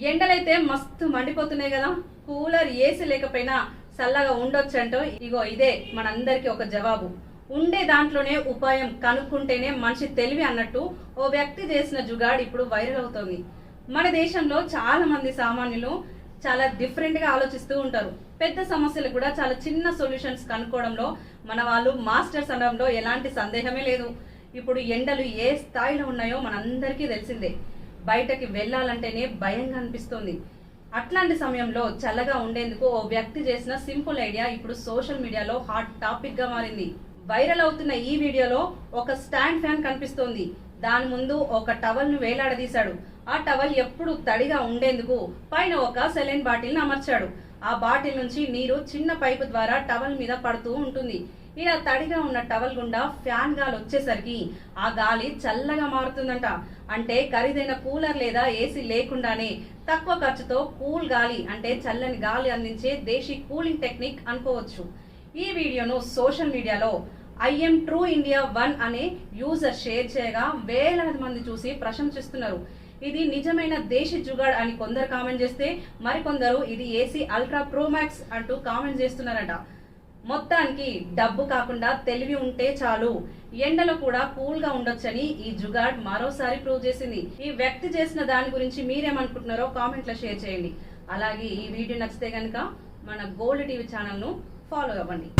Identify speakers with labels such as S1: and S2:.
S1: ఎండలైతే మస్తు మండిపోతున్నాయి కదా, కూలర్ ఏసీ లేకపోయినా చల్లగా ఉండొచ్చంటూ ఇగో ఇదే మనందరికి ఒక జవాబు. ఉండే దాంట్లోనే ఉపాయం కనుక్కుంటేనే మనిషి తెలివి అన్నట్టు ఓ వ్యక్తి చేసిన జుగాడ్ ఇప్పుడు వైరల్ అవుతోంది. మన దేశంలో చాలా మంది సామాన్యులు చాలా డిఫరెంట్ గా ఆలోచిస్తూ ఉంటారు. పెద్ద సమస్యలు కూడా చాలా చిన్న సొల్యూషన్స్ కనుక్కోవడంలో మన వాళ్ళు మాస్టర్స్ అనడంలో ఎలాంటి సందేహమే లేదు. ఇప్పుడు ఎండలు ఏ స్థాయిలో ఉన్నాయో మనందరికీ తెలిసిందే. బయటకి వెళ్ళాలంటేనే భయంగా అనిపిస్తుంది. అట్లాంటి సమయంలో చల్లగా ఉండేందుకు ఓ వ్యక్తి చేసిన సింపుల్ ఐడియా ఇప్పుడు సోషల్ మీడియాలో హాట్ టాపిక్ గా మారింది. వైరల్ అవుతున్న ఈ వీడియోలో ఒక స్టాండ్ ఫ్యాన్ కనిపిస్తోంది. దాని ముందు ఒక టవల్ ను వేలాడదీశాడు. ఆ టవల్ ఎప్పుడు తడిగా ఉండేందుకు పైన ఒక సెలైన్ బాటిల్ ను అమర్చాడు. ఆ బాటిల్ నుంచి నీరు చిన్న పైపు ద్వారా టవల్ మీద పడుతూ ఉంటుంది. ఇలా తడిగా ఉన్న టవల్ గుండా ఫ్యాన్ గాలి వచ్చేసరికి ఆ గాలి చల్లగా మారుతుందంట. అంటే ఖరీదైన కూలర్ లేదా ఏసీ లేకుండానే తక్కువ ఖర్చుతో కూల్ గాలి అంటే చల్లని గాలి అందించే దేశీ కూలింగ్ టెక్నిక్ అనుకోవచ్చు. ఈ వీడియోను సోషల్ మీడియాలో ఐఎం ట్రూ ఇండియా 1 అనే యూజర్ షేర్ చేయగా వేలాది మంది చూసి ప్రశంసిస్తున్నారు. ఇది నిజమైన దేశీ జుగాడ్ అని కొందరు కామెంట్ చేస్తే మరికొందరు ఇది ఏసీ అల్ట్రా ప్రో మ్యాక్స్ అంటూ కామెంట్ చేస్తున్నారట. మొత్తానికి డబ్బు కాకుండా తెలివి ఉంటే చాలు, ఎండలో కూడా కూల్ గా ఉండొచ్చని ఈ జుగాడ్ మరోసారి ప్రూవ్ చేసింది. ఈ వ్యక్తి చేసిన దాని గురించి మీరేమనుకుంటున్నారో కామెంట్ లో షేర్ చేయండి. అలాగే ఈ వీడియో నచ్చితే కనుక మన గోల్డ్ టీవీ ఛానల్ ను ఫాలో అవ్వండి.